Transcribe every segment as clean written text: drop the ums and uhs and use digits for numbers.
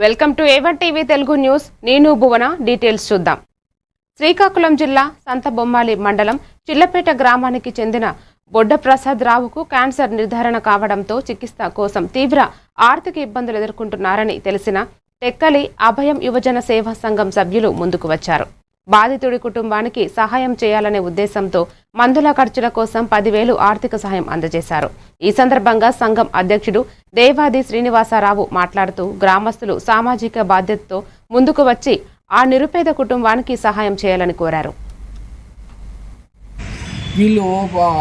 Welcome to A1 TV Telugu news. నేను భువన. Details చూద్దాం. శ్రీకాకుళం జిల్లా సంతబొమ్మాలి మండలం చిల్లపేట గ్రామానికి చెందిన బొడ్డ ప్రసాద్ రావుకు క్యాన్సర్ నిర్ధారణ కావడంతో చికిత్స కోసం తీవ్ర ఆర్థిక ఇబ్బందులు ఎదుర్కొంటున్నారని తెలిసిన టెక్కలి అభయం యువజన సేవా సంఘం సభ్యులు ముందుకు వచ్చారు. బాధితుడి కుటుంబానికి సహాయం చేయాలనే ఉద్దేశంతో మందుల ఖర్చుల కోసం 10,000 ఆర్థిక సహాయం అందజేశారు. ఈ సందర్భంగా సంఘం అధ్యక్షుడు దేవాది శ్రీనివాసరావు మాట్లాడుతూ గ్రామస్తులు సామాజిక బాధ్యతతో ముందుకు వచ్చి ఆ నిరుపేద కుటుంబానికి సహాయం చేయాలని కోరారు. వీళ్ళు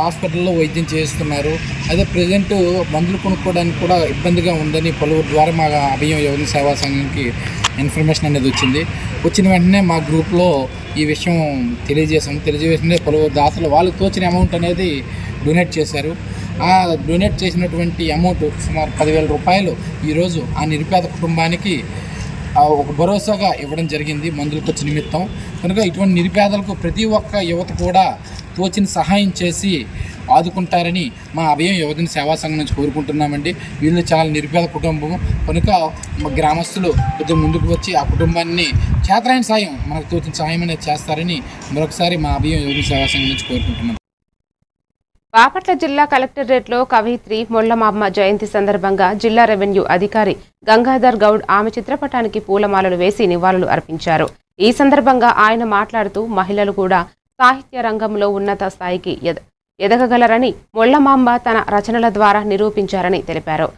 హాస్పిటల్లో వైద్యం చేస్తున్నారు. అదే ప్రజెంట్ మందులు కొనుక్కోవడానికి కూడా ఇబ్బందిగా ఉందని పలువురు ద్వారా మా అభయం యువజన సేవా సంఘంకి ఇన్ఫర్మేషన్ అనేది వచ్చిన వెంటనే మా గ్రూప్లో ఈ విషయం తెలియజేసిన పలువురు దాతలు వాళ్ళకి తోచిన అమౌంట్ అనేది డొనేట్ చేశారు. ఆ డొనేట్ చేసినటువంటి అమౌంట్ సుమారు 10,000 రూపాయలు ఈరోజు ఆ నిరుపేద కుటుంబానికి ఒక భరోసాగా ఇవ్వడం జరిగింది మందుల ఖర్చు నిమిత్తం. కనుక ఇటువంటి నిరుపేదలకు ప్రతి ఒక్క యువత కూడా తోచిన సహాయం చేసి ఆదుకుంటారని మా అభయం యువజన సేవా సంఘం నుంచి కోరుకుంటున్నామండి. వీళ్ళు చాలా నిరుపేద కుటుంబం కనుక గ్రామస్తులు కొద్దిగా ముందుకు వచ్చి ఆ కుటుంబాన్ని చేతనైన సాయం మనకు తోచిన సహాయం అనేది చేస్తారని మరొకసారి మా అభయం యువజన సేవా సంఘం నుంచి కోరుకుంటున్నాం. బాపట్ల జిల్లా కలెక్టరేట్లో కవయిత్రి మొల్లమామ్మ జయంతి సందర్భంగా జిల్లా రెవెన్యూ అధికారి గంగాధర్ గౌడ్ ఆమె చిత్రపటానికి పూలమాలలు వేసి నివాళులు అర్పించారు. ఈ సందర్భంగా ఆయన మాట్లాడుతూ మహిళలు కూడా సాహిత్య రంగంలో ఉన్నత స్థాయికి ఎదగగలరని మొల్లమాంబ తన రచనల ద్వారా నిరూపించారని తెలిపారు.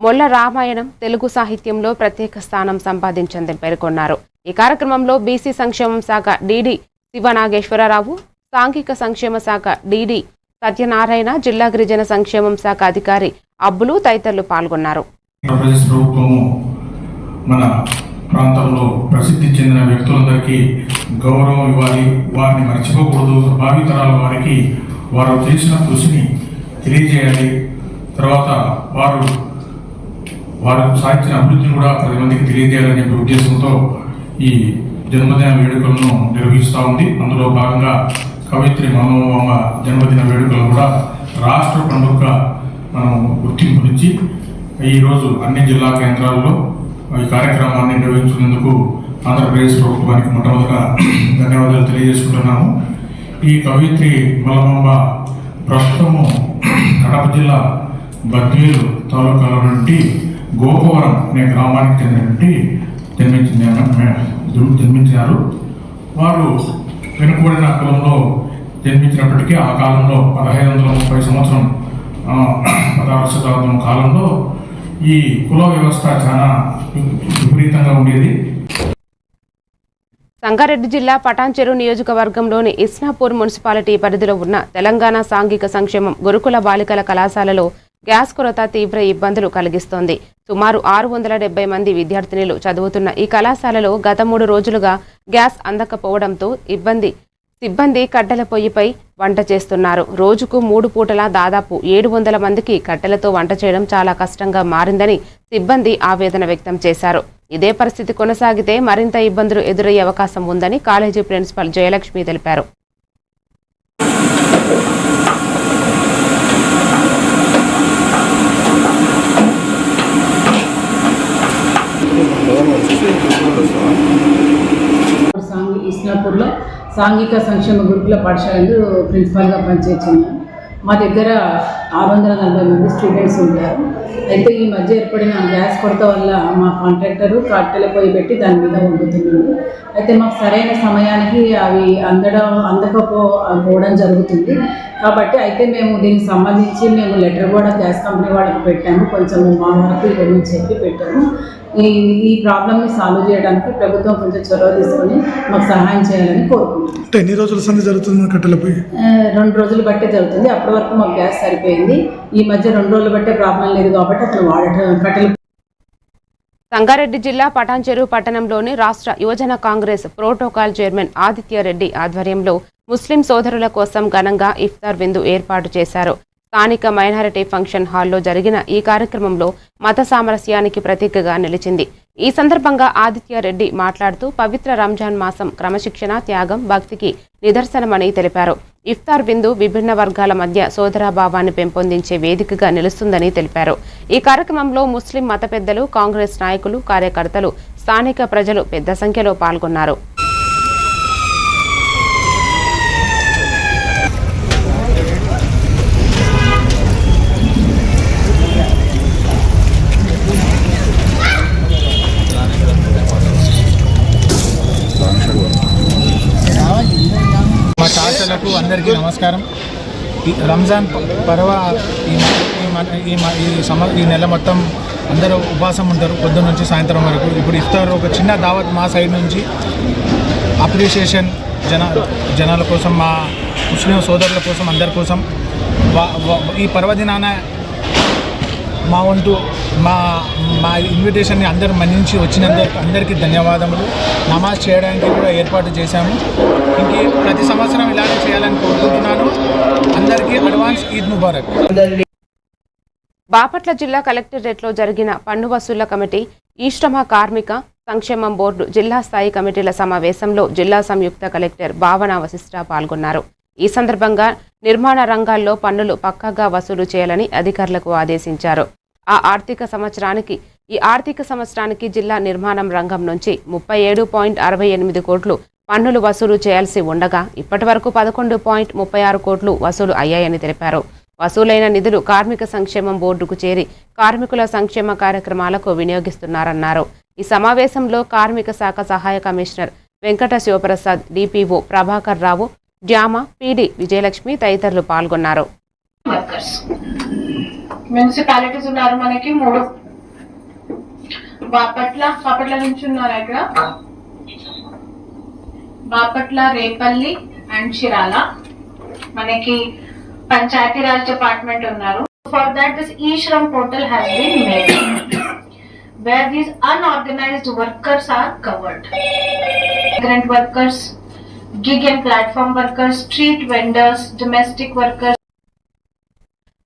మొల్ల రామాయణం తెలుగు సాహిత్యంలో ప్రత్యేక స్థానం సంపాదించిందని పేర్కొన్నారు. ఈ కార్యక్రమంలో బీసీ సంక్షేమ శాఖ డీడీ శివనాగేశ్వరరావు, సాంఘిక సంక్షేమ శాఖ డీడీ సత్యనారాయణ, జిల్లా గిరిజన సంక్షేమం శాఖ అధికారి అబ్బులు తదితరులు పాల్గొన్నారు. ప్రాంతంలో ప్రసిద్ధి చెందిన వ్యక్తులందరికీ గౌరవం ఇవ్వాలి, వారిని మర్చిపోకూడదు. భావితరాల వారికి వారు చేసిన కృషిని తెలియజేయాలి. తర్వాత వారు సాధించిన అభివృద్ధిని కూడా 10 మందికి తెలియజేయాలనే ఉద్దేశంతో ఈ జన్మదిన వేడుకలను నిర్వహిస్తూ ఉంది. అందులో భాగంగా కవయిత్రి మొల్లమాంబ జన్మదిన వేడుకలు కూడా రాష్ట్ర పండుగగా మనం గుర్తింపునిచ్చి ఈరోజు అన్ని జిల్లా కేంద్రాల్లో ఈ కార్యక్రమాన్ని నిర్వహించినందుకు ఆంధ్రప్రదేశ్ ప్రభుత్వానికి మొట్టమొదటిగా ధన్యవాదాలు తెలియజేసుకుంటున్నాము. ఈ కవయిత్రి మొల్లమాంబ ప్రస్తుతము కడప జిల్లా బద్వేలు తాలూకాల నుండి గోపవరం అనే గ్రామానికి జన్మించారు. వారు వెనుకబడిన కులంలో జన్మించినప్పటికీ ఆ కాలంలో 1530 సంవత్సరం 16వ శతాబ్దం కాలంలో ఈ కుల వ్యవస్థ చాలా విపరీతంగా ఉండేది. సంగారెడ్డి జిల్లా పటాన్చెరు నియోజకవర్గంలోని ఇస్నాపూర్ మున్సిపాలిటీ పరిధిలో ఉన్న తెలంగాణ సాంఘిక సంక్షేమం గురుకుల బాలికల కళాశాలలో గ్యాస్ కొరత తీవ్ర ఇబ్బందులు కలిగిస్తోంది. సుమారు 670 మంది విద్యార్థినులు చదువుతున్న ఈ కళాశాలలో గత 3 రోజులుగా గ్యాస్ అందకపోవడంతో సిబ్బంది కట్టెల పొయ్యిపై వంట చేస్తున్నారు. రోజుకు 3 పూటలా దాదాపు 700 మందికి కట్టెలతో వంట చేయడం చాలా కష్టంగా మారిందని సిబ్బంది ఆవేదన వ్యక్తం చేశారు. ఇదే పరిస్థితి కొనసాగితే మరింత ఇబ్బందులు ఎదురయ్యే అవకాశం ఉందని కాలేజీ ప్రిన్సిపల్ జయలక్ష్మి తెలిపారు. ఇస్నాపూర్లో సాంఘిక సంక్షేమ గురుకుల పాఠశాలలో ప్రిన్సిపాల్గా పనిచేస్తున్నాను. మా దగ్గర 640 మంది స్టూడెంట్స్ ఉంటారు. అయితే ఈ మధ్య ఏర్పడిన గ్యాస్ కొరత వల్ల మా కాంట్రాక్టరు కట్టెల పొయ్యి పెట్టి దాని మీద వండుతున్నాడు. అయితే మాకు సరైన సమయానికి అవి అందకపోవడం జరుగుతుంది. కాబట్టి అయితే మేము దీనికి సంబంధించి లెటర్ కూడా గ్యాస్ కంపెనీ వాళ్ళకి పెట్టాము. కొంచెం మా వరకు ఇవ్వమని చెప్పి పెట్టాము. ఈ ప్రాబ్లమ్ని సాల్వ్ చేయడానికి ప్రభుత్వం కొంచెం చొరవ తీసుకొని మాకు సహాయం చేయాలని కోరుకుంటున్నాం. ఎన్ని రోజుల సంది జరుగుతుంది కట్టెలపై? 2 రోజులు బట్టే జరుగుతుంది. అప్పటి వరకు మాకు గ్యాస్ సరిపోయింది. ఈ మధ్య 2 రోజులు బట్టే ప్రాబ్లం లేదు కాబట్టి అసలు కట్టెలు. సంగారెడ్డి జిల్లా పటాన్చెరు పట్టణంలోని రాష్ట్ర యువజన కాంగ్రెస్ ప్రోటోకాల్ చైర్మన్ ఆదిత్య రెడ్డి ఆధ్వర్యంలో ముస్లిం సోదరుల కోసం ఘనంగా ఇఫ్తార్ విందు ఏర్పాటు చేశారు. స్థానిక మైనారిటీ ఫంక్షన్ హాల్లో జరిగిన ఈ కార్యక్రమంలో మత సామరస్యానికి ప్రతీకగా నిలిచింది. ఈ సందర్భంగా ఆదిత్య రెడ్డి మాట్లాడుతూ పవిత్ర రంజాన్ మాసం క్రమశిక్షణ, త్యాగం, భక్తికి నిదర్శనమని తెలిపారు. ఇఫ్తార్ విందు విభిన్న వర్గాల మధ్య సోదరాభావాన్ని పెంపొందించే వేదికగా నిలుస్తుందని తెలిపారు. ఈ కార్యక్రమంలో ముస్లిం మత పెద్దలు, కాంగ్రెస్ నాయకులు, కార్యకర్తలు, స్థానిక ప్రజలు పెద్ద సంఖ్యలో పాల్గొన్నారు. మా తాతలకు అందరికీ నమస్కారం. ఈ రంజాన్ పర్వ ఈ నెల మొత్తం అందరూ ఉపవాసం ఉంటారు, పొద్దున్న నుంచి సాయంత్రం వరకు. ఇప్పుడు ఇఫ్తార్ ఒక చిన్న దావత్ మా సైడ్ నుంచి అప్రిషియేషన్ జనాల కోసం, మా ముస్లిం సోదరుల కోసం, అందరి కోసం ఈ పర్వదినాన మా వంతు మా ఇన్విటేషన్ని అందరూ మన్నించి వచ్చినందుకు అందరికీ ధన్యవాదములు. నమాజ్ చేయడానికి కూడా ఏర్పాటు చేశాము. ఇంక ప్రతి సంవత్సరం ఇలానే చేయాలని కోరుకుంటున్నాను. అందరికీ అడ్వాన్స్ ఈద్ ముబారక్. బాపట్ల జిల్లా కలెక్టరేట్లో జరిగిన పన్ను వసూళ్ల కమిటీ, ఈశ్రమ కార్మిక సంక్షేమం బోర్డు జిల్లా స్థాయి కమిటీల సమావేశంలో జిల్లా సంయుక్త కలెక్టర్ భావన వశిష్ఠ పాల్గొన్నారు. ఈ సందర్భంగా నిర్మాణ రంగాల్లో పన్నులు పక్కాగా వసూలు చేయాలని అధికారులకు ఆదేశించారు. ఈ ఆర్థిక సంవత్సరానికి జిల్లా నిర్మాణం రంగం నుంచి 37.68 కోట్లు పన్నులు వసూలు చేయాల్సి ఉండగా ఇప్పటి వరకు 11.36 కోట్లు వసూలు అయ్యాయని తెలిపారు. వసూలైన నిధులు కార్మిక సంక్షేమం బోర్డుకు చేరి కార్మికుల సంక్షేమ కార్యక్రమాలకు వినియోగిస్తున్నారన్నారు. ఈ సమావేశంలో కార్మిక శాఖ సహాయ commissioner Venkata Sivaprasad, DPO Prabhakar Rao, డ్యామా PD Vijayalakshmi తదితరులు పాల్గొన్నారు. మున్సిపాలిటీస్ ఉన్నారు మనకి 3. బాపట్ల నుంచి ఉన్నారు. ఇక్కడ బాపట్ల, రేపల్లి అండ్ చిరాల. మనకి పంచాయతీరాజ్ డిపార్ట్మెంట్ ఉన్నారు. For that this eShram portal has been made where these unorganized workers are covered. Migrant workers, gig and platform workers, street vendors, domestic workers.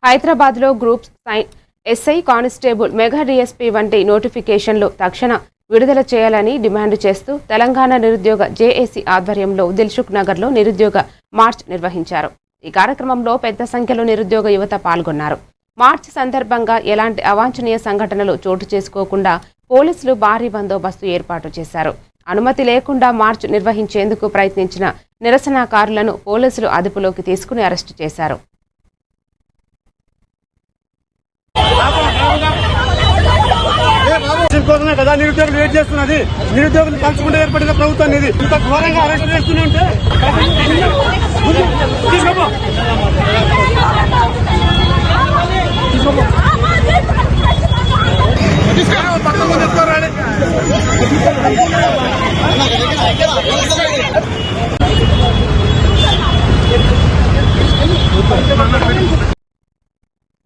హైదరాబాద్లో groups SI, constable, mega DSP వంటి నోటిఫికేషన్లు తక్షణ విడుదల చేయాలని డిమాండ్ చేస్తూ తెలంగాణ నిరుద్యోగ జేఏసీ ఆధ్వర్యంలో దిల్సుఖ్ నగర్లో నిరుద్యోగ మార్చ్ నిర్వహించారు. ఈ కార్యక్రమంలో పెద్ద సంఖ్యలో నిరుద్యోగ యువత పాల్గొన్నారు. మార్చ్ సందర్భంగా ఎలాంటి అవాంఛనీయ సంఘటనలు చోటు చేసుకోకుండా పోలీసులు భారీ బందోబస్తు ఏర్పాటు చేశారు. అనుమతి లేకుండా మార్చ్ నిర్వహించేందుకు ప్రయత్నించిన నిరసనకారులను పోలీసులు అదుపులోకి తీసుకుని అరెస్టు చేశారు. కోసమే కదా నిరుద్యోగులు వెయిట్ చేస్తున్నది. నిరుద్యోగులు పంచుకుంటే ఏర్పడిన ప్రభుత్వం ఇది. ఇంత ఘోరంగా అరెస్ట్ చేస్తుంటే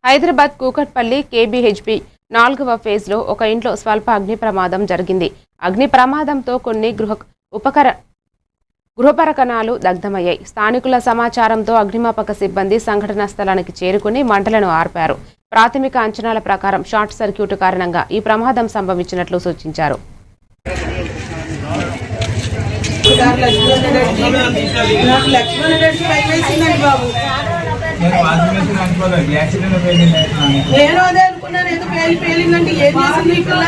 హైదరాబాద్ కూకట్పల్లి కేబీహెచ్బీ 4వ ఫేజ్లో ఒక ఇంట్లో స్వల్ప అగ్ని ప్రమాదం జరిగింది. అగ్ని ప్రమాదంతో కొన్ని గృహపరకణాలు దగ్ధమయ్యాయి. స్థానికుల సమాచారంతో అగ్నిమాపక సిబ్బంది సంఘటనా స్థలానికి చేరుకుని మంటలను ఆర్పారు. ప్రాథమిక అంచనాల ప్రకారం షార్ట్ సర్క్యూట్ కారణంగా ఈ ప్రమాదం సంభవించినట్లు సూచించారు. నేను అదే అనుకున్నాను, ఎందుకు పేలిందంటే ఏం చేసింది ఇక్కడ.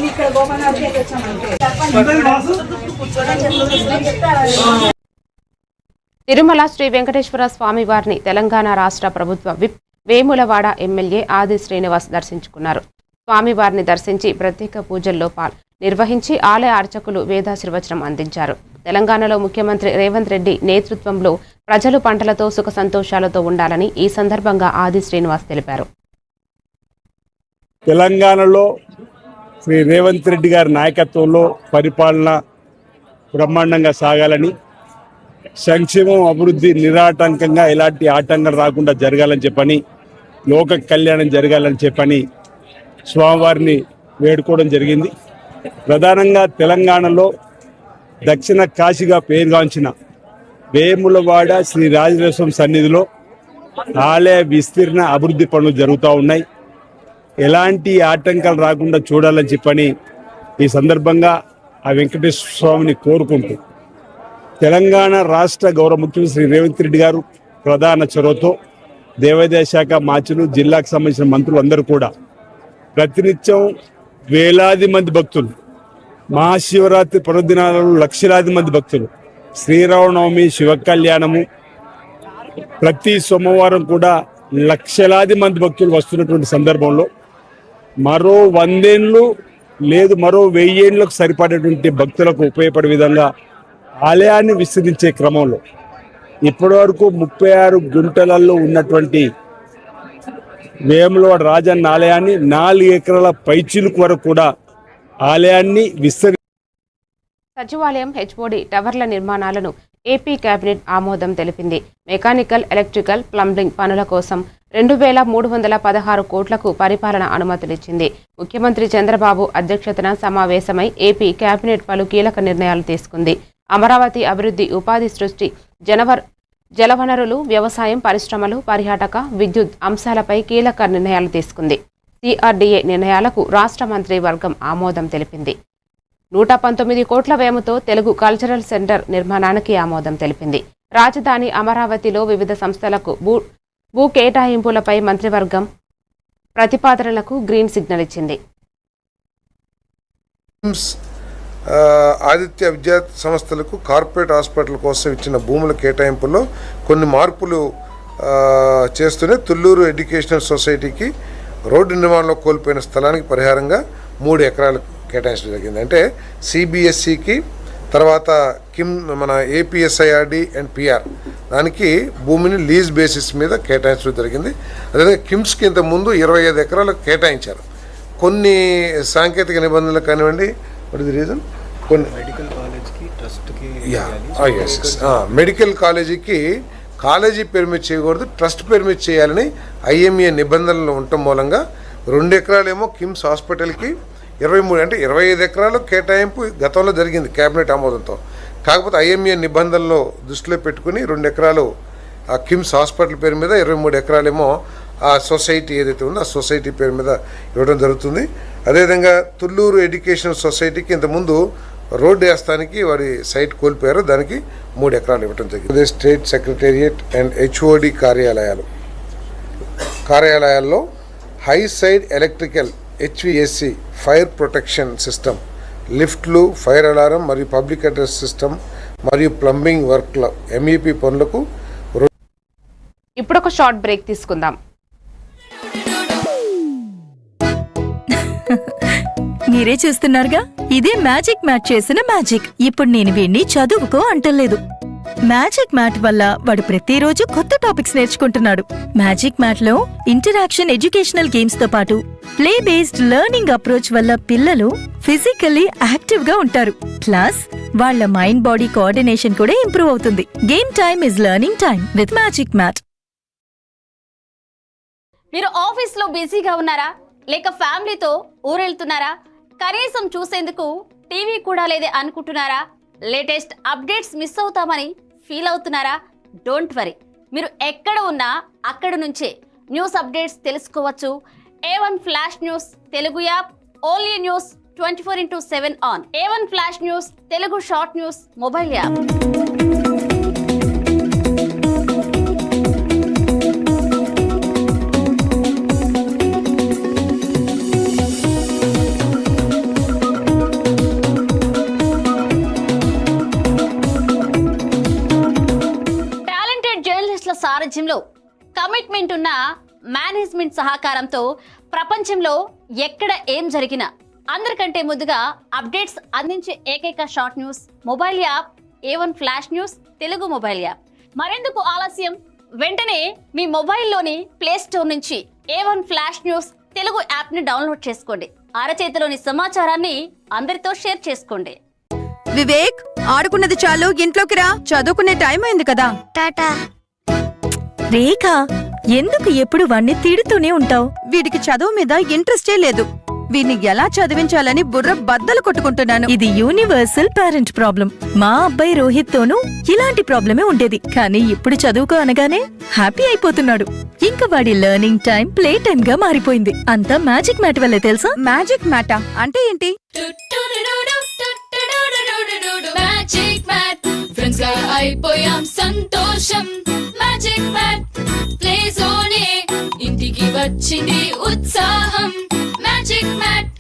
ఇక్కడ గోపనాథ్ తిరుమల శ్రీ వెంకటేశ్వర స్వామి వారిని తెలంగాణ రాష్ట్ర ప్రభుత్వ విప్ వేములవాడ ఎమ్మెల్యే ఆది శ్రీనివాస్ దర్శించుకున్నారు. స్వామివారిని దర్శించి ప్రత్యేక పూజల్లో నిర్వహించి ఆలయ అర్చకులు వేదాశీర్వచనం అందించారు. తెలంగాణలో ముఖ్యమంత్రి రేవంత్ రెడ్డి నేతృత్వంలో ప్రజలు పంటలతో సుఖ సంతోషాలతో ఉండాలని ఈ సందర్భంగా ఆది శ్రీనివాస్ తెలిపారు. తెలంగాణలో శ్రీ రేవంత్ రెడ్డి గారి నాయకత్వంలో పరిపాలన బ్రహ్మాండంగా సాగాలని, సంక్షేమం అభివృద్ధి నిరాటంకంగా ఎలాంటి ఆటంకం రాకుండా జరగాలని చెప్పని, లోక కళ్యాణం జరగాలని చెప్పని స్వామివారిని వేడుకోవడం జరిగింది. ప్రధానంగా తెలంగాణలో దక్షిణ కాశీగా పేరుగాంచిన వేములవాడ శ్రీ రాజరాజేశ్వరం సన్నిధిలో ఆలయ విస్తీర్ణ అభివృద్ధి పనులు జరుగుతూ ఉన్నాయి. ఎలాంటి ఆటంకాలు రాకుండా చూడాలని చెప్పని ఈ సందర్భంగా ఆ వెంకటేశ్వర స్వామిని కోరుకుంటూ తెలంగాణ రాష్ట్ర గౌరవ ముఖ్యమంత్రి శ్రీ రేవంత్ రెడ్డి గారు ప్రధాన చొరవతో దేవాదాయ శాఖ మార్చులు జిల్లాకు సంబంధించిన మంత్రులు అందరూ కూడా ప్రతినిత్యం వేలాది మంది భక్తులు, మహాశివరాత్రి పర్వదినాలలో లక్షలాది మంది భక్తులు, శ్రీరామనవమి, శివ కళ్యాణము, ప్రతి సోమవారం కూడా లక్షలాది మంది భక్తులు వస్తున్నటువంటి సందర్భంలో మరో 100 ఏళ్ళు లేదు మరో 1000 ఏళ్ళకు సరిపడేటువంటి భక్తులకు ఉపయోగపడే విధంగా ఆలయాన్ని విస్తరించే క్రమంలో ఇప్పటి వరకు 36 గుంటలలో ఉన్నటువంటి వేములవాడ రాజన్న ఆలయాన్ని 4 ఎకరాల పైచిలుకు వరకు కూడా ఆలయాన్ని సచివాలయం హెచ్ఓడి టవర్ల నిర్మాణాలను ఏపీ కేబినెట్ ఆమోదం తెలిపింది. మెకానికల్, ఎలక్ట్రికల్, ప్లంబింగ్ పనుల కోసం 2316 కోట్లకు పరిపాలన అనుమతులిచ్చింది. ముఖ్యమంత్రి చంద్రబాబు అధ్యక్షతన సమావేశమై ఏపీ కేబినెట్ పలు కీలక నిర్ణయాలు తీసుకుంది. అమరావతి అభివృద్ధి, ఉపాధి సృష్టి, జలవనరులు, వ్యవసాయం, పరిశ్రమలు, పర్యాటక, విద్యుత్ అంశాలపై కీలక నిర్ణయాలు తీసుకుంది. సిఆర్డీఏ నిర్ణయాలకు రాష్ట్ర మంత్రివర్గం ఆమోదం తెలిపింది. 119 కోట్ల వ్యయంతో తెలుగు కల్చరల్ సెంటర్ నిర్మాణానికి ఆమోదం తెలిపింది. రాజధాని అమరావతిలో వివిధ సంస్థలకు భూ కేటాయింపులపై మంత్రివర్గం ప్రతిపాదనలకు గ్రీన్ సిగ్నల్ ఇచ్చింది. ఆదిత్య విద్యా సంస్థలకు కార్పొరేట్ హాస్పిటల్ కోసం ఇచ్చిన భూముల కేటాయింపుల్లో కొన్ని మార్పులు చేస్తూనే తుళ్ళూరు ఎడ్యుకేషనల్ సొసైటీకి రోడ్డు నిర్మాణంలో కోల్పోయిన స్థలానికి పరిహారంగా 3 ఎకరాలు కేటాయించడం జరిగింది. అంటే సిబిఎస్ఈకి తర్వాత మన ఏపీఎస్ఐఆర్డి అండ్ పిఆర్ దానికి భూమిని లీజ్ బేసిస్ మీద కేటాయించడం జరిగింది. అదేవిధంగా కిమ్స్కి ఇంతకుముందు 25 ఎకరాలకు కేటాయించారు. కొన్ని సాంకేతిక నిబంధనలు కానివ్వండి, వాట్ ఇస్ ది రీజన్, కొన్ని మెడికల్ కాలేజ్కి ట్రస్ట్కి మెడికల్ కాలేజీకి కాలేజీ పేరు మీద చేయకూడదు, ట్రస్ట్ పేరు మీద చేయాలని ఐఎంఏ నిబంధనలు ఉండటం మూలంగా 2 ఎకరాలేమో కిమ్స్ హాస్పిటల్కి, 23 అంటే 25 ఎకరాలు కేటాయింపు గతంలో జరిగింది కేబినెట్ ఆమోదంతో. కాకపోతే ఐఎంఏ నిబంధనలు దృష్టిలో పెట్టుకుని 2 ఎకరాలు ఆ కిమ్స్ హాస్పిటల్ పేరు మీద, 23 ఎకరాలేమో ఆ సొసైటీ ఏదైతే ఉందో ఆ సొసైటీ పేరు మీద ఇవ్వడం జరుగుతుంది. అదేవిధంగా తుళ్ళూరు ఎడ్యుకేషన్ సొసైటీకి ఇంతకుముందు రోడ్డు వేస్తానికి వారి సైట్ కోల్పోయారు, దానికి 3 ఎకరాలు ఇవ్వడం జరిగింది. స్టేట్ సెక్రటేరియట్ అండ్ హెచ్ఓడి కార్యాలయాల్లో high side electrical HVSC fire protection system, లిఫ్ట్లు, ఫైర్ అలారం మరియు పబ్లిక్ అడ్రస్ సిస్టమ్ మరియు ప్లంబింగ్ వర్క్ల ఎంఈపీ పనులకు. ఇప్పుడు ఒక షార్ట్ బ్రేక్ తీసుకుందాం. మీరే చూస్తున్నారుగా, ఇదే మ్యాజిక్ మ్యాట్ చేసిన మ్యాజిక్. ఇప్పుడు నేను వీణ్ణి చదువుకో అంటలేదు. మ్యాజిక్ మ్యాట్ వల్ల వాడు ప్రతిరోజు కొత్త టాపిక్స్ నేర్చుకుంటున్నాడు. మ్యాజిక్ మ్యాట్ లో ఇంటరాక్షన్, ఎడ్యుకేషనల్ గేమ్స్ తో పాటు ప్లే బేస్డ్ లెర్నింగ్ అప్రోచ్ వల్ల పిల్లలు ఫిజికల్లీ యాక్టివ్ గా ఉంటారు. ప్లస్ వాళ్ళ మైండ్ బాడీ కోఆర్డినేషన్ కూడా ఇంప్రూవ్ అవుతుంది. Game time is learning time with magic mat. మీరు ఆఫీస్ లో బిజీగా ఉన్నారా, లేక ఫ్యామిలీతో ఊరెళ్తున్నారా, కనీసం చూసేందుకు టీవీ కూడా లేదే అనుకుంటున్నారా, లేటెస్ట్ అప్డేట్స్ మిస్ అవుతామని ఫీల్ అవుతున్నారా? డోంట్ వరీ, మీరు ఎక్కడ ఉన్నా అక్కడ నుంచే న్యూస్ అప్డేట్స్ తెలుసుకోవచ్చు. A1 flash news Telugu app, only news 24/7 on. A1 flash news Telugu short news mobile app. సారథ్యంలో కమిట్మెంట్ ఉన్న మేనేజ్మెంట్ సహకారంతో ప్రపంచంలో ఎక్కడ ఏం జరిగినా అందరికంటే ముందుగా అప్డేట్స్ అందించే ఏకైక short news mobile app A1 flash news Telugu mobile app. మరెందుకు ఆలస్యం, వెంటనే మీ మొబైల్లోని ప్లే స్టోర్ నుంచి A1 flash news Telugu app ని డౌన్లోడ్ చేసుకోండి. అరచేతిలోని సమాచారాన్ని అందరితో షేర్ చేసుకోండి. వివేక్, ఆడుకున్నది చాలు, ఇంట్లోకి రా, చదువుకునే టైం అయింది కదా. టాటా. రేఖ, ఎందుకు ఎప్పుడు వాణ్ణి తిడుతూనే ఉంటావు? వీడికి చదువు మీద ఇంట్రెస్టే లేదు. వీన్ని ఎలా చదివించాలని బుర్ర బద్దలు కొట్టుకుంటున్నాను. ఇది యూనివర్సల్ పేరెంట్ ప్రాబ్లం. మా అబ్బాయి రోహిత్ తోనూ ఇలాంటి ప్రాబ్లమే ఉండేది, కానీ ఇప్పుడు చదువుకో అనగానే హ్యాపీ అయిపోతున్నాడు. ఇంకా వాడి లెర్నింగ్ టైం ప్లే టైం గా మారిపోయింది. అంతా మ్యాజిక్ మ్యాట్ వల్లే తెలుసా? మ్యాజిక్ మ్యాటా అంటే ఏంటి? మ్యాజిక్ మ్యాట్ ఫ్రెండ్స్ గా అయిపోయాం సంతోషం. మ్యాజిక్ మ్యాట్ ప్లే జోనే ఇంటికి వచ్చింది ఉత్సాహం. Magic mat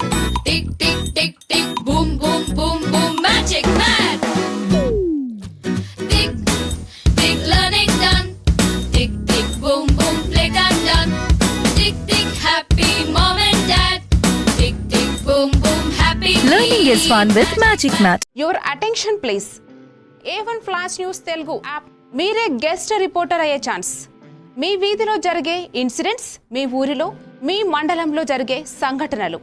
tick tick tick tick boom boom boom boom. Magic mat tick tick learning done. Tick tick boom boom play time done. Tick tick happy mom and dad. Tick tick boom boom happy learning is fun with magic mat. Your attention please. A1 flash news Telugu app. మీరే guest reporter అయ్యే chance. మీ వీధిలో జరిగే incidents, మీ ఊరిలో, మీ మండలంలో జరిగే సంఘటనలు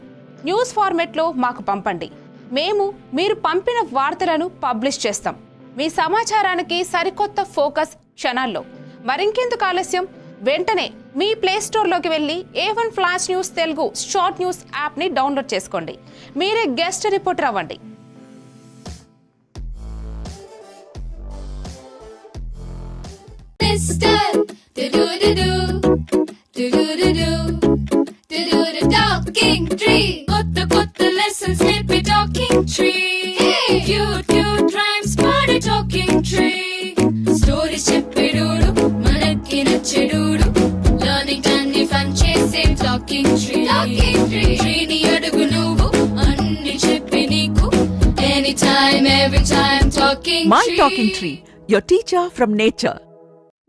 news ఫార్మెట్లో మాకు పంపండి. మేము మీరు పంపిన వార్తలను పబ్లిష్ చేస్తాం. మీ సమాచారానికి సరికొత్త ఫోకస్ క్షణాల్లో. మరింకెందుకు ఆలస్యం? వెంటనే మీ ప్లే స్టోర్లోకి వెళ్ళి A1 flash news Telugu short news యాప్ని డౌన్లోడ్ చేసుకోండి. మీరే గెస్ట్ రిపోర్టర్ అవ్వండి. Talking tree. కొత్త కొత్త లెసన్స్ నేర్పి talking tree. Cute cute rhymes పాడే టాకింగ్ ట్రీ. స్టోరీస్ చెప్పేడోడు మనకి నచ్చేడోడు. లర్నింగ్ అన్ని ఫన్ చేసే టాకింగ్ ట్రీ. ట్రీని అడుగు నువ్వు అన్ని చెప్పి నీకు. Any time every time talking my talking tree, your teacher from nature.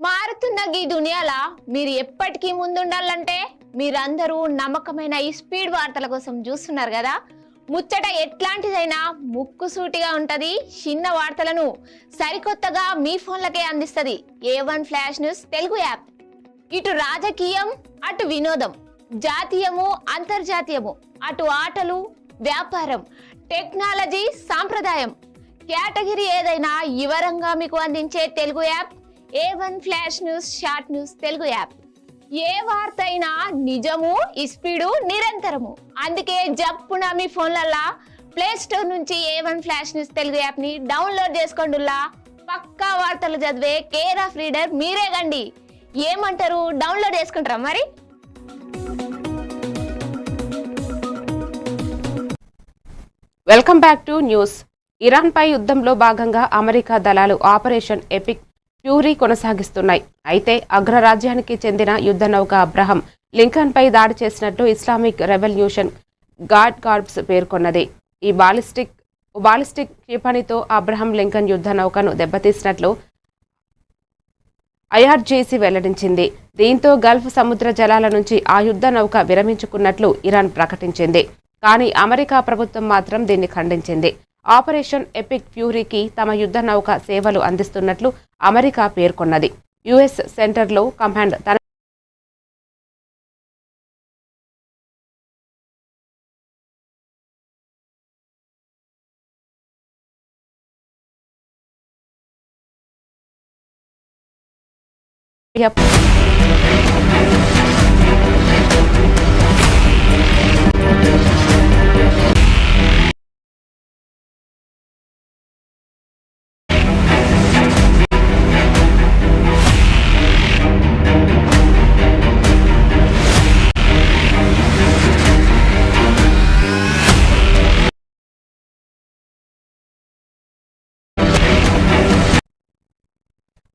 మారుతున్న ఈ దునియాల మీరు ఎప్పటికీ ముందుండాలంటే మీరందరూ నమ్మకమైన ఈ స్పీడ్ వార్తల కోసం చూస్తున్నారు కదా. ముచ్చట ఎట్లాంటిదైనా ముక్కుసూటిగా ఉంటది. చిన్న వార్తలను సరికొత్తగా మీ ఫోన్లకే అందిస్తుంది A1 flash news Telugu app. ఇటు రాజకీయం, అటు వినోదం, జాతీయము, అంతర్జాతీయము, అటు ఆటలు, వ్యాపారం, టెక్నాలజీ, సాంప్రదాయం, కేటగిరీ ఏదైనా వివరంగా మీకు అందించే Telugu app A1 flash news short news Telugu app. ఏ వార్త అయినా నిజము, స్పీడు, నిరంతరము. అందుకే జప్పున మీ ఫోన్లల్లా ప్లే స్టోర్ నుంచి A1 flash news Telugu app ని డౌన్లోడ్ చేసుకోండిలా. పక్కా వార్తలు చదివే కేర్ ఆఫ్ రీడర్ మీరే గండి. ఏమంటారు, డౌన్లోడ్ చేసుకుంటారా మరి? Welcome back to news. ఇరాన్పై యుద్ధంలో భాగంగా అమెరికా దళాలు ఆపరేషన్ ఎపిక్ ఫ్యూరీ కొనసాగిస్తున్నాయి. అయితే అగ్రరాజ్యానికి చెందిన యుద్ధ నౌక అబ్రహం లింకన్పై దాడి చేసినట్టు ఇస్లామిక్ రెవల్యూషన్ గార్డ్ కార్ప్స్ పేర్కొన్నది. ఈ బాలిస్టిక్ క్షిపణితో అబ్రహం లింకన్ యుద్ధ నౌకను దెబ్బతీసినట్లు IRGC వెల్లడించింది. దీంతో గల్ఫ్ సముద్ర జలాల నుంచి ఆ యుద్ధ నౌక విరమించుకున్నట్లు ఇరాన్ ప్రకటించింది. కానీ అమెరికా ప్రభుత్వం మాత్రం దీన్ని ఖండించింది. ఆపరేషన్ ఎపిక్ ఫ్యూరీకి తమ యుద్ధ నౌక సేవలు అందిస్తున్నట్లు అమెరికా పేర్కొన్నది. US సెంటర్లో కమాండ్ తన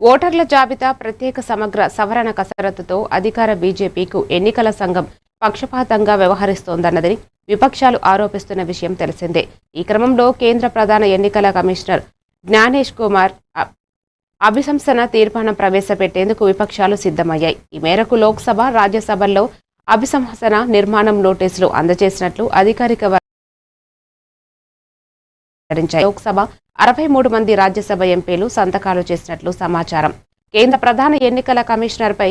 ఓటర్ల జాబితా ప్రత్యేక సమగ్ర సవరణ కసరత్తుతో అధికార బీజేపీకు ఎన్నికల సంఘం పక్షపాతంగా వ్యవహరిస్తోందన్నది విపక్షాలు ఆరోపిస్తున్న విషయం తెలిసిందే. ఈ క్రమంలో కేంద్ర ప్రధాన ఎన్నికల కమిషనర్ జ్ఞానేష్ కుమార్ అభిశంసన తీర్మానం ప్రవేశపెట్టేందుకు విపక్షాలు సిద్ధమయ్యాయి. ఈ మేరకు లోక్సభ, రాజ్యసభల్లో అభిశంసన నిర్మాణం నోటీసులు అందజేసినట్లు అధికారిక వెల్లడించాయి. లోక్సభ 63 మంది, రాజ్యసభ ఎంపీలు సంతకాలు చేసినట్లు సమాచారం. కేంద్ర ప్రధాన ఎన్నికల కమిషనర్పై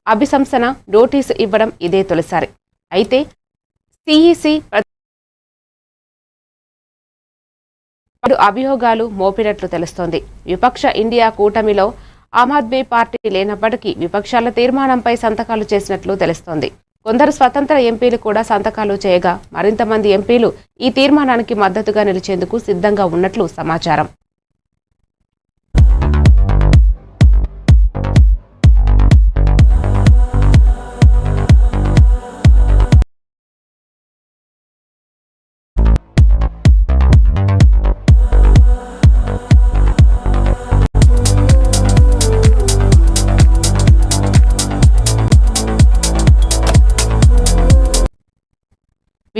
అభిశంసన నోటీసు ఇవ్వడం ఇదే తొలిసారి. అయితే సిఈసి అభియోగాలు మోపినట్లు తెలుస్తోంది. విపక్ష ఇండియా కూటమిలో ఆమ్ ఆద్మీ పార్టీ లేనప్పటికీ విపక్షాల తీర్మానంపై సంతకాలు చేసినట్లు తెలుస్తోంది. కొందరు స్వతంత్ర ఎంపీలు కూడా సంతకాలు చేయగా మరింత మంది ఎంపీలు ఈ తీర్మానానికి మద్దతుగా నిలిచేందుకు సిద్ధంగా ఉన్నట్లు సమాచారం.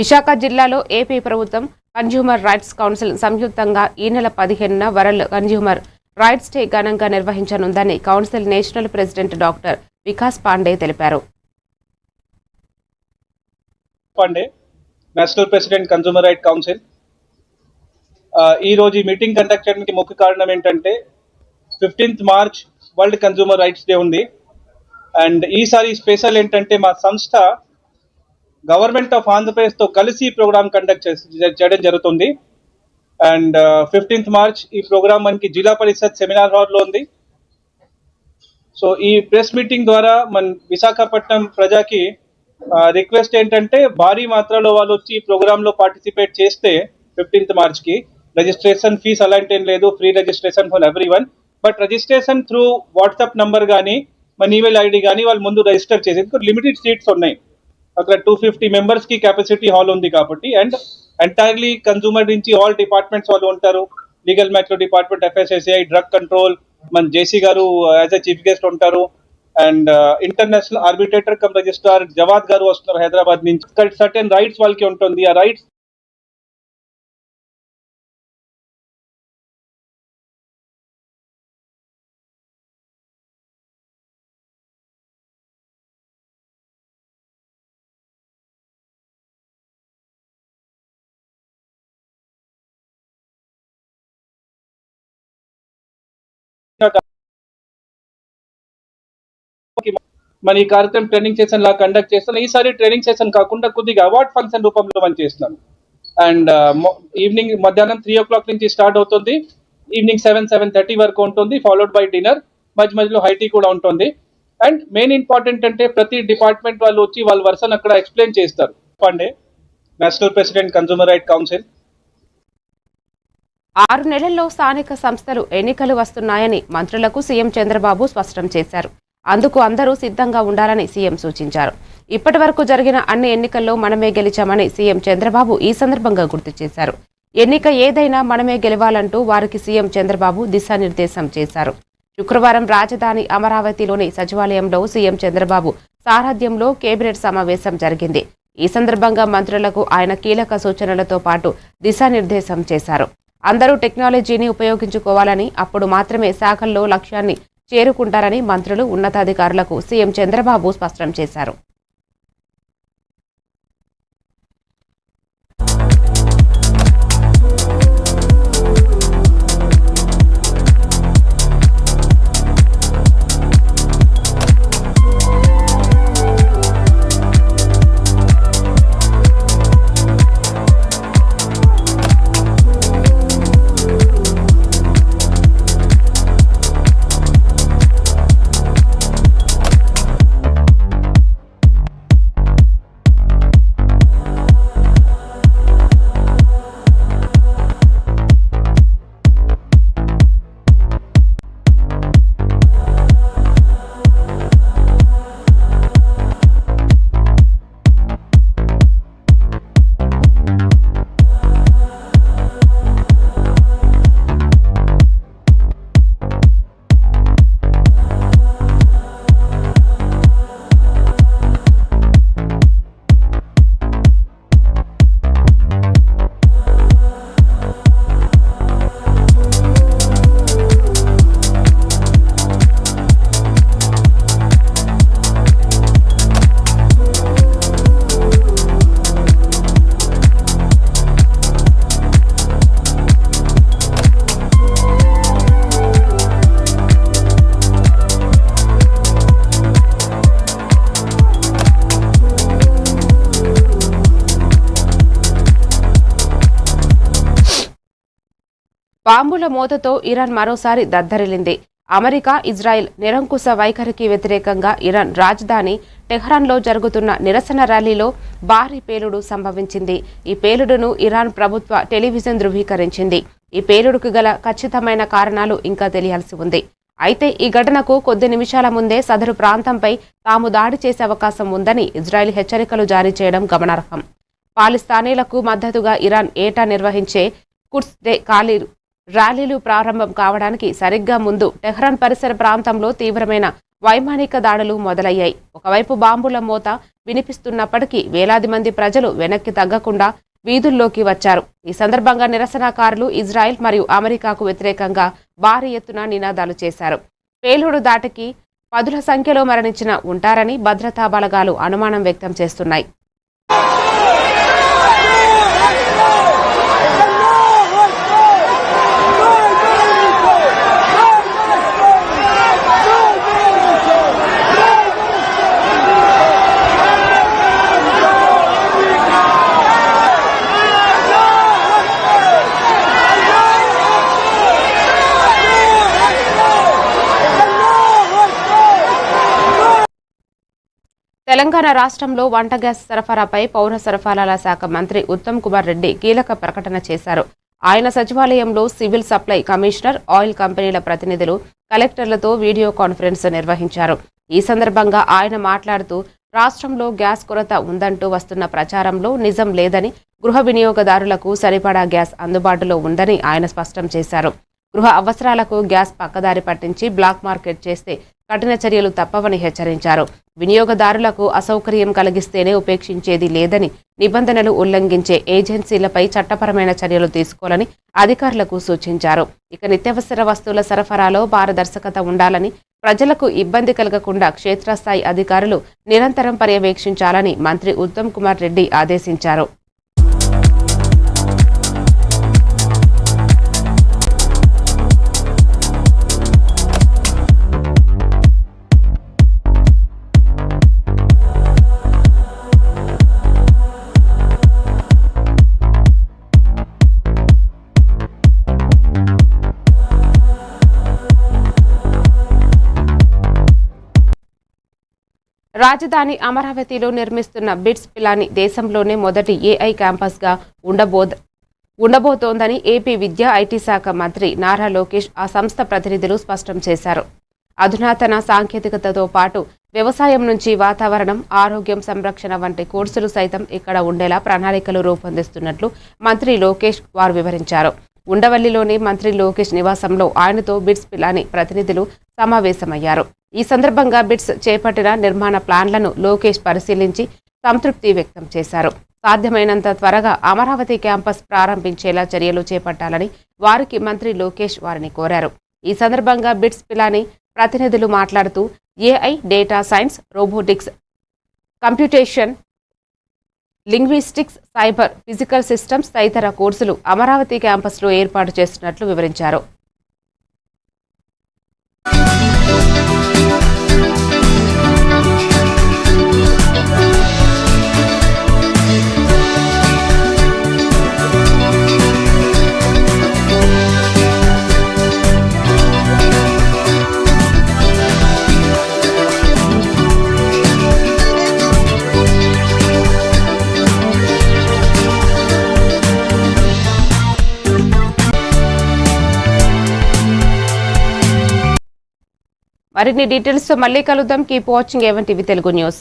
విశాఖ జిల్లాలో ఏపీ ప్రభుత్వం కన్జ్యూమర్ రైట్స్ కౌన్సిల్ సంయుక్తంగా ఈ నెల 15న వరల్డ్ కన్జ్యూమర్ రైట్స్ డే ఘనంగా నిర్వహించనుందని council national president doctor Vikas Pandey తెలిపారు. National president consumer right council ఈ రోజు ఈ మీటింగ్ కండక్ట్ చేయడానికి ముఖ్య కారణం ఏంటంటే 15th March world consumer rights day ఉంది. అండ్ ఈసారి స్పెషల్ ఏంటంటే మా సంస్థ గవర్నమెంట్ ఆఫ్ ఆంధ్రప్రదేశ్ తో కలిసి ఈ ప్రోగ్రామ్ కండక్ట్ చేయడం జరుగుతుంది. అండ్ 15th మార్చ్ ఈ ప్రోగ్రామ్ మనకి జిల్లా పరిషత్ సెమినార్ హాల్ లో ఉంది. సో ఈ ప్రెస్ మీటింగ్ ద్వారా మన విశాఖపట్నం ప్రజకి రిక్వెస్ట్ ఏంటంటే భారీ మాత్రలో వాళ్ళు వచ్చి ఈ ప్రోగ్రామ్ లో పార్టిసిపేట్ చేస్తే 15th మార్చ్ కి రిజిస్ట్రేషన్ ఫీస్ అలాంటి ఏం లేదు, free registration for everyone. But registration through WhatsApp number కానీ మన ఈమెయిల్ ఐడి కానీ వాళ్ళు ముందు రిజిస్టర్ చేసి లిమిటెడ్ సీట్స్ ఉన్నాయి. అక్కడ 250 మెంబర్స్ కి కెపాసిటీ హాల్ ఉంది కాబట్టి. అండ్ ఎంటైర్లీ కన్జ్యూమర్ నుంచి ఆల్ డిపార్ట్మెంట్స్ వాళ్ళు ఉంటారు. Legal matter department, FSSAI, drug control, మన జేసీ గారు యాజ్ ఎ చీఫ్ గెస్ట్ ఉంటారు. And international arbitrator come registrar Javad గారు వస్తున్నారు హైదరాబాద్ నుంచి. సర్టెన్ రైట్స్ వాళ్ళకి ఉంటుంది. ఆ రైట్స్ మన ఈ కార్యక్రమం ట్రైనింగ్ సెషన్ లా కండక్ట్ చేస్తున్నాం. ఈసారి ట్రైనింగ్ సెషన్ కాకుండా కొద్దిగా అవార్డ్ ఫంక్షన్ రూపంలో మనం చేస్తున్నాం. అండ్ ఈవినింగ్ మధ్యాహ్నం 3 o'clock నుంచి స్టార్ట్ అవుతుంది. ఈవినింగ్ 7-7:30 వరకు ఉంటుంది, ఫాలోడ్ బై డిన్నర్. మధ్య మధ్యలో హై టీ కూడా ఉంటుంది. అండ్ మెయిన్ ఇంపార్టెంట్ అంటే ప్రతి డిపార్ట్మెంట్ వాళ్ళు వచ్చి వాళ్ళ వర్షన్ అక్కడ ఎక్స్ప్లెయిన్ చేస్తారు. Pandey, national president consumer right council. 6 నెలల్లో స్థానిక సంస్థలు ఎన్నికలు వస్తున్నాయని మంత్రులకు సీఎం చంద్రబాబు స్పష్టం చేశారు. అందుకు అందరూ సిద్ధంగా ఉండాలని సీఎం సూచించారు. ఇప్పటి వరకు జరిగిన అన్ని ఎన్నికల్లో మనమే గెలిచామని సీఎం చంద్రబాబు ఈ సందర్భంగా గుర్తు చేశారు. ఎన్నిక ఏదైనా మనమే గెలవాలంటూ వారికి సీఎం చంద్రబాబు దిశానిర్దేశం చేశారు. శుక్రవారం రాజధాని అమరావతిలోని సచివాలయంలో సీఎం చంద్రబాబు సారథ్యంలో కేబినెట్ సమావేశం జరిగింది. ఈ సందర్భంగా మంత్రులకు ఆయన కీలక సూచనలతో పాటు దిశానిర్దేశం చేశారు. అందరూ టెక్నాలజీని ఉపయోగించుకోవాలని, అప్పుడు మాత్రమే శాఖల్లో లక్ష్యాన్ని చేరుకుంటారని మంత్రులు, ఉన్నతాధికారులకు సీఎం చంద్రబాబు స్పష్టం చేశారు. బాంబుల మోతతో ఇరాన్ మరోసారి దద్దరిల్లింది. అమెరికా, ఇజ్రాయెల్ నిరంకుశ వైఖరికి వ్యతిరేకంగా ఇరాన్ రాజధాని టెహ్రాన్లో జరుగుతున్న నిరసన ర్యాలీలో భారీ పేలుడు సంభవించింది. ఈ పేలుడును ఇరాన్ ప్రభుత్వ టెలివిజన్ ధృవీకరించింది. ఈ పేలుడుకు గల ఖచ్చితమైన కారణాలు ఇంకా తెలియాల్సి ఉంది. అయితే ఈ ఘటనకు కొద్ది నిమిషాల ముందే సదరు ప్రాంతంపై తాము దాడి చేసే అవకాశం ఉందని ఇజ్రాయెల్ హెచ్చరికలు జారీ చేయడం గమనార్హం. పాలిస్తానీలకు మద్దతుగా ఇరాన్ ఏటా నిర్వహించే కుడ్స్ డే ర్యాలీలు ప్రారంభం కావడానికి సరిగ్గా ముందు టెహ్రాన్ పరిసర ప్రాంతంలో తీవ్రమైన వైమానిక దాడులు మొదలయ్యాయి. ఒకవైపు బాంబుల మోత వినిపిస్తున్నప్పటికీ వేలాది మంది ప్రజలు వెనక్కి తగ్గకుండా వీధుల్లోకి వచ్చారు. ఈ సందర్భంగా నిరసనకారులు ఇజ్రాయెల్ మరియు అమెరికాకు వ్యతిరేకంగా భారీ ఎత్తున నినాదాలు చేశారు. పేలుడు దాటికి 10ల సంఖ్యలో మరణించిన ఉంటారని భద్రతా బలగాలు అనుమానం వ్యక్తం చేస్తున్నాయి. తెలంగాణ రాష్ట్రంలో వంట గ్యాస్ సరఫరాపై పౌర సరఫరాల శాఖ మంత్రి ఉత్తమ్ కుమార్ రెడ్డి కీలక ప్రకటన చేశారు. ఆయన సచివాలయంలో సివిల్ సప్లై కమిషనర్, ఆయిల్ కంపెనీల ప్రతినిధులు, కలెక్టర్లతో వీడియో కాన్ఫరెన్స్ నిర్వహించారు. ఈ సందర్భంగా ఆయన మాట్లాడుతూ రాష్ట్రంలో గ్యాస్ కొరత ఉందంటూ వస్తున్న ప్రచారంలో నిజం లేదని, గృహ వినియోగదారులకు సరిపడా గ్యాస్ అందుబాటులో ఉందని ఆయన స్పష్టం చేశారు. గృహ అవసరాలకు గ్యాస్ పక్కదారి పట్టించి బ్లాక్ మార్కెట్ చేస్తే కఠిన చర్యలు తప్పవని హెచ్చరించారు. వినియోగదారులకు అసౌకర్యం కలిగిస్తేనే ఉపేక్షించేది లేదని, నిబంధనలు ఉల్లంఘించే ఏజెన్సీలపై చట్టపరమైన చర్యలు తీసుకోవాలని అధికారులకు సూచించారు. ఇక నిత్యావసర వస్తువుల సరఫరాలో పారదర్శకత ఉండాలని, ప్రజలకు ఇబ్బంది కలగకుండా క్షేత్రస్థాయి అధికారులు నిరంతరం పర్యవేక్షించాలని మంత్రి ఉత్తమ్ కుమార్ రెడ్డి ఆదేశించారు. రాజధాని అమరావతిలో నిర్మిస్తున్న బిట్స్ పిలాని దేశంలోనే మొదటి ఏఐ క్యాంపస్గా ఉండబోతోందని ఏపీ విద్యా ఐటీ శాఖ మంత్రి నారా లోకేష్ ఆ సంస్థ ప్రతినిధులు స్పష్టం చేశారు. అధునాతన సాంకేతికతతో పాటు వ్యవసాయం నుంచి వాతావరణం, ఆరోగ్యం సంరక్షణ వంటి కోర్సులు సైతం ఇక్కడ ఉండేలా ప్రణాళికలు రూపొందిస్తున్నట్లు మంత్రి లోకేష్ వారు వివరించారు. ఉండవల్లిలోని మంత్రి లోకేష్ నివాసంలో ఆయనతో బిట్స్ పిలాని ప్రతినిధులు సమావేశమయ్యారు. ఈ సందర్భంగా బిట్స్ చేపట్టిన నిర్మాణ ప్లాన్లను లోకేష్ పరిశీలించి సంతృప్తి వ్యక్తం చేశారు. సాధ్యమైనంత త్వరగా అమరావతి క్యాంపస్ ప్రారంభించేలా చర్యలు చేపట్టాలని వారికి మంత్రి లోకేష్ వారిని కోరారు. ఈ సందర్భంగా బిట్స్ పిలాని ప్రతినిధులు మాట్లాడుతూ AI, data science, robotics, computation, linguistics, cyber, physical systems తదితర కోర్సులు అమరావతి క్యాంపస్లో ఏర్పాటు చేస్తున్నట్లు వివరించారు. మరిన్ని డీటెయిల్స్ తో మళ్ళీ కలుద్దాం. Keep watching A1 TV Telugu news.